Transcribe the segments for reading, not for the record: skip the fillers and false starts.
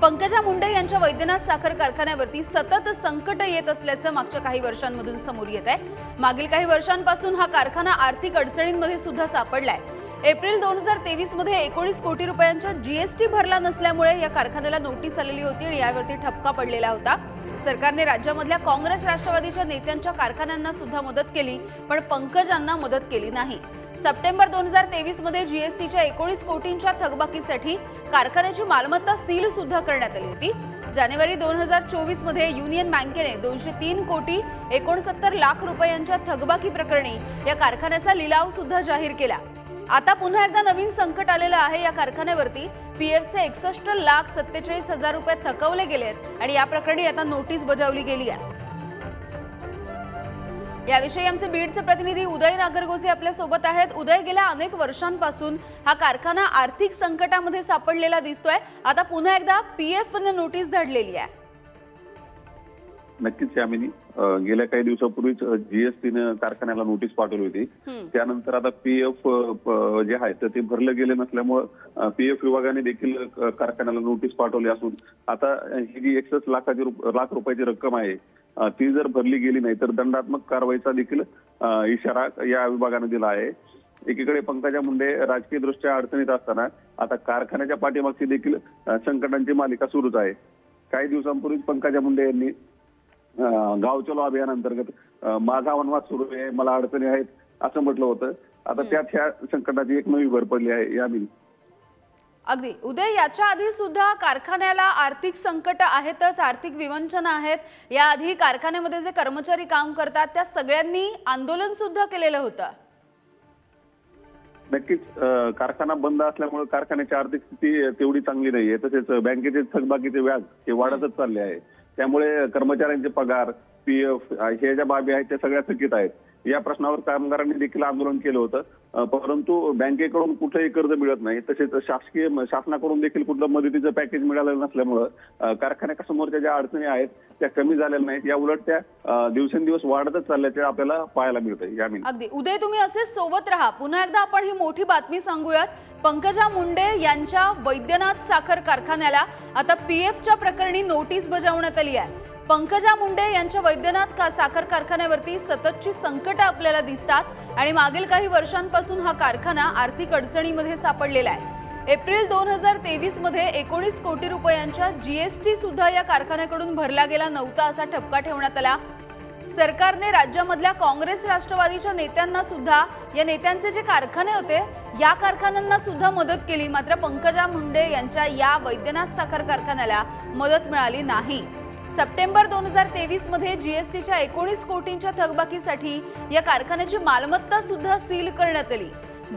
पंकजा मुंडे यांच्या वैद्यनाथ साखर कारखान्यावरती सतत संकट येत असल्याचं मागच्या काही वर्षांमधून समोर येत आहे। मागील काही वर्षांपासून हा कारखाना आर्थिक अडचणींमध्ये सुद्धा सापडलाय। एप्रिल 2023 मध्ये 19 कोटी रुपयांचा जीएसटी भरला नसल्यामुळे या कारखान्याला नोटीस आलेली होती आणि यावरती ठपका पडलेला होता। सरकारने राज्यामधल्या काँग्रेस राष्ट्रवादीच्या नेत्यांच्या कारखान्यांना सुद्धा मदत केली, पण पंकजांना मदत केली नाही। सप्टेंबर 2023 मध्ये जीएसटीच्या 19 कोटींच्या थकबाकीसाठी कारखान्याची मालमत्ता सील सुद्धा करण्यात आली होती। जानेवारी 2024 मध्ये युनियन बँकेने 203 कोटी 69 लाख रुपयांच्या थकबाकी प्रकरणी या कारखान्याचा लिलाव सुद्धा जाहीर केला। आता पुन्हा एकदा नवीन संकट आलेलं आहे। या कारखान्यावरती पीएफचे 61,47,000 रुपये थकवले गेलेत आणि या प्रकरणी आता नोटीस बजावली गेली आहे। याविषयी आमचे बीडचे प्रतिनिधी उदय नागरगोजे आपल्या सोबत आहेत। उदय, गेल्या अनेक वर्षांपासून हा कारखाना आर्थिक संकटामध्ये सापडलेला दिसतोय। आता पुन्हा एकदा पीएफने नोटीस धाडलेली आहे। नक्कीच यामिनी, गेल्या काही दिवसापूर्वीच जीएसटीने कारखान्याला नोटीस पाठवली होती। त्यानंतर आता पीएफ जे आहे ते भरले गेले नसल्यामुळे पीएफ विभागाने देखील कारखान्याला नोटीस पाठवली असून आता ही जी 61 लाख रुपयाची रक्कम आहे ती जर भरली गेली नाही तर दंडात्मक कारवाईचा देखील इशारा या विभागाने दिला आहे। एकीकडे पंकजा मुंडे राजकीय दृष्ट्या अडचणीत असताना आता कारखान्याच्या पाठीमागची देखील संकटांची मालिका सुरूच आहे। काही दिवसांपूर्वी पंकजा मुंडे यांनी गाव चलो अभियान अंतर्गत माझा वनवास सुरू आहे, मला अडचणी आहेत असं म्हटलं होतं। आता त्यात ह्या संकटाची एक नवी भर पडली आहे यामिनी। अगदी उदय, याच्या आधी सुद्धा कारखान्याला आर्थिक संकट आहेतच, आर्थिक विवंचना आहेत। याआधी कारखान्यामध्ये जे कर्मचारी काम करतात त्या सगळ्यांनी आंदोलन सुद्धा केलेलं होतं। नक्कीच कारखाना बंद असल्यामुळे कारखान्याची आर्थिक स्थिती तेवढी चांगली नाहीये, तसेच बँकेचे थकबाकीचे व्याज हे वाढतच चालले आहे। त्यामुळे कर्मचाऱ्यांचे पगार, पीएफ हे ज्या बाबी आहेत त्या सगळ्या थकीत आहेत। या प्रश्नावर कामगारांनी देखील आंदोलन केलं होतं, परंतु बँकेकडून कुठेही कर्ज मिळत नाही, तसेच शासनाकडून देखील कुठलं मदतीचं पॅकेज मिळालेलं नसल्यामुळे कारखान्यासमोरच्या ज्या अडचणी आहेत त्या कमी झालेल्या नाहीत, या उलट त्या दिवसेंदिवस वाढतच चालल्याचे आपल्याला पाहायला मिळतंय यामिनी। अगदी उदय, तुम्ही असेच सोबत राहा। पुन्हा एकदा आपण ही मोठी बातमी सांगूयात। पंकजा मुंडे यांच्या वैद्यनाथ साखर कारखान्याला आता पीएफच्या प्रकरणी नोटीस बजावण्यात आली आहे। पंकजा मुंडे यांच्या वैद्यनाथ साखर कारखान्यावरती सततची संकट आपल्याला दिसतात आणि मागील काही वर्षांपासून हा कारखाना आर्थिक अडचणीमध्ये सापडलेला आहे। एप्रिल 2023 मध्ये 19 कोटी रुपयांच्या जीएसटी सुद्धा या कारखान्याकडून भरला गेला नव्हता असा ठपका ठेवण्यात आला। सरकारने राज्यामधल्या काँग्रेस राष्ट्रवादीच्या नेत्यांना सुद्धा, या नेत्यांचे जे कारखाने होते या कारखान्यांना सुद्धा मदत केली, मात्र पंकजा मुंडे यांच्या या वैद्यनाथ साखर कारखान्याला मदत मिळाली नाही। सप्टेंबर 2023 मध्ये जीएसटीच्या 19 कोटींच्या थकबाकीसाठी या कारखान्याची मालमत्ता सुद्धा सील करण्यात आली।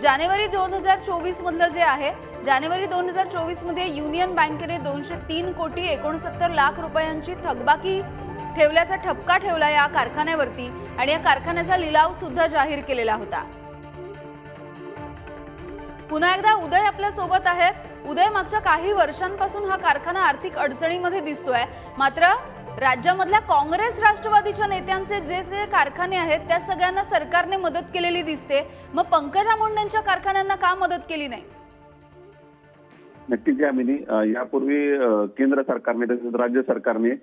जानेवारी 2024 मधलं जे आहे, जानेवारी 2024 मध्ये युनियन बँकेने 203 कोटी 69 लाख रुपयांची थकबाकी ठेवल्याचा ठपका ठेवला या कारखान्यावरती आणि या कारखान्याचा लिलाव सुद्धा जाहीर केलेला होता। पुन्हा एकदा उदय आपल्या सोबत आहेत। उदय, मागच्या काही वर्षांपासून हा कारखाना आर्थिक अडचणीमध्ये दिसतोय, मात्र राज्यामधल्या काँग्रेस राष्ट्रवादीच्या नेत्यांचे जे कारखाने आहेत त्या सगळ्यांना सरकारने मदत केलेली दिसते। मग पंकजा मुंडेंच्या कारखान्यांना का मदत केली नाही? नक्कीच यामिनी, यापूर्वी केंद्र सरकारने तसेच राज्य सरकारने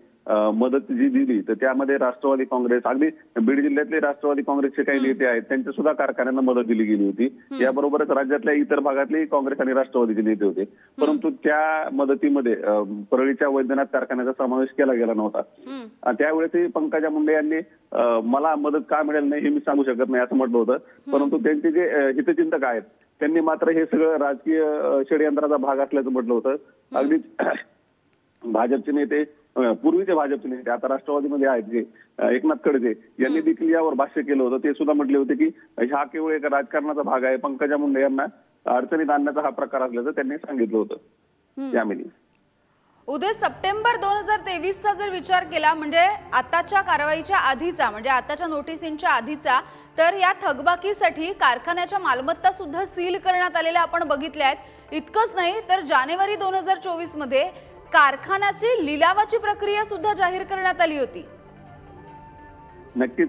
मदत जी दिली तर त्यामध्ये राष्ट्रवादी काँग्रेस, अगदी बीड जिल्ह्यातले राष्ट्रवादी काँग्रेसचे काही नेते आहेत त्यांच्या सुद्धा कारखान्यांना मदत दिली गेली होती। याबरोबरच राज्यातल्या इतर भागातले काँग्रेस आणि राष्ट्रवादीचे नेते होते, परंतु त्या मदतीमध्ये परळीच्या वैद्यनाथ कारखान्याचा समावेश केला गेला नव्हता। त्यावेळेस पंकजा मुंडे यांनी मला मदत का मिळेल नाही हे मी सांगू शकत नाही असं म्हटलं होतं, परंतु त्यांचे जे हितचिंतक आहेत त्यांनी मात्र हे सगळं राजकीय षडयंत्राचा भाग असल्याचं म्हटलं होतं। अगदी भाजपचे नेते, पूर्वीचे भाजपचे नेते आता राष्ट्रवादीमध्ये आहेत जे एकनाथ खडसे यांनी देखील यावर भाष्य केलं होतं। ते सुद्धा म्हटले होते की हा केवळ एक राजकारणाचा भाग आहे, पंकजा मुंडे यांना अडचणीत आणण्याचा हा प्रकार असल्याचं त्यांनी सांगितलं होतं यामिनी। उदय, सप्टेंबर 2023चा जर विचार केला, म्हणजे आताच्या कारवाईच्या आधीचा, म्हणजे आताच्या नोटिसींच्या आधीचा, तर या थकबाकीसाठी कारखान्याच्या मालमत्ता सुद्धा सील करण्यात आलेल्या आपण बघितल्या आहेत। इतकंच नाही तर जानेवारी 2024 मध्ये कारखान्याची लिलावाची प्रक्रिया सुद्धा जाहीर करण्यात आली होती। नक्कीच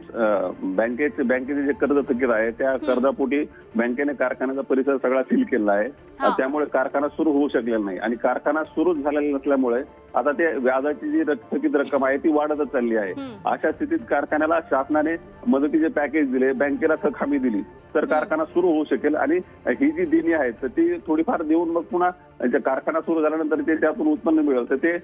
बँकेचे जे कर्ज थकीत आहे त्या कर्जापोटी बँकेने कारखान्याचा परिसर सगळा सील केला आहे, त्यामुळे कारखाना सुरू होऊ शकलेला नाही आणि कारखाना सुरू झालेला नसल्यामुळे आता ते व्याजाची जी थकीत रक्कम आहे ती वाढतच चालली आहे. अशा स्थितीत कारखान्याला शासनाने मदतीचे पॅकेज दिले, बँकेला थक हमी दिली तर कारखाना सुरू होऊ शकेल. आणि ही जी देणी आहेत तर ती थोडीफार देऊन मग पुन्हा कारखाना सुरू झाल्यानंतर ते त्यातून उत्पन्न मिळेल तर ते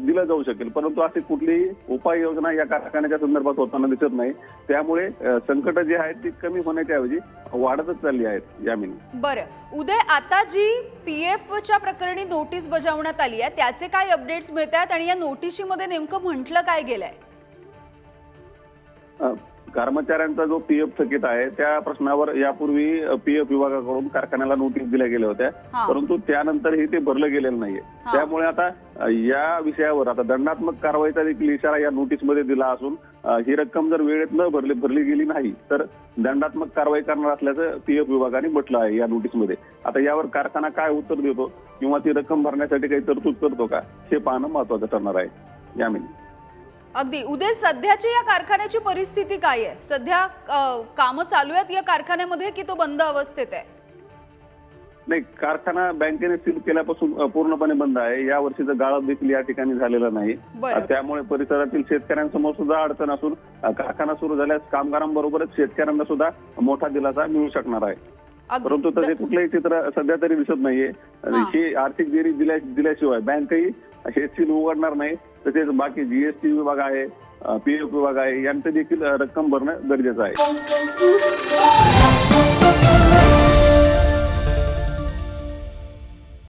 दिलं जाऊ शकेल. परंतु अशी कुठलीही उपाययोजना या कारखान्याच्या संदर्भात होताना दिसत नाही. त्यामुळे संकट जे आहेत ती कमी होण्याच्या ऐवजी वाढतच चालली आहेत. यामिनी बरं उदय, आता जी पीएफच्या प्रकरणी नोटीस बजावण्यात आली आहे त्याचे काय अपडेट्स मिळतात आणि या नोटिशीमध्ये नेमकं म्हटलं काय गेलंय? कर्मचाऱ्यांचा जो पीएफ थकीत आहे त्या प्रश्नावर यापूर्वी पीएफ विभागाकडून कारखान्याला नोटीस दिल्या गेल्या होत्या, परंतु त्यानंतरही ते भरलं गेलेलं नाहीये. त्यामुळे आता या विषयावर आता दंडात्मक कारवाईचा देखील इशारा या नोटीसमध्ये दिला असून ही रक्कम जर वेळेत न भरली गेली नाही तर दंडात्मक कारवाई करणार असल्याचं पीएफ विभागाने म्हटलं आहे या नोटीसमध्ये. आता यावर कारखाना काय उत्तर देतो किंवा ती रक्कम भरण्यासाठी काही तरतूद करतो का हे पाहणं महत्वाचं ठरणार आहे. यामिनी अगदी उदय, सध्याची या कारखान्याची परिस्थिती काय आहे? सध्या कामं चालू आहेत या कारखान्यामध्ये की तो बंद अवस्थेत आहे? नाही, कारखाना बँकेने सील केल्यापासून पूर्णपणे बंद आहे. या वर्षीचं गाळप देखील या ठिकाणी झालेलं नाही. त्यामुळे परिसरातील शेतकऱ्यांसमोर सुद्धा अडचण असून कारखाना सुरू झाल्यास कामगारांबरोबरच शेतकऱ्यांना सुद्धा मोठा दिलासा मिळू शकणार आहे. परंतु तसे कुठलंही चित्र सध्या तरी दिसत नाहीये. ही आर्थिक देणी दिल्याशिवाय बँकही हे सील उघडणार नाही. तसेच बाकी जीएसटी विभाग आहे, पीएफ विभाग आहे यांचं देखील रक्कम भरणं गरजेचं आहे.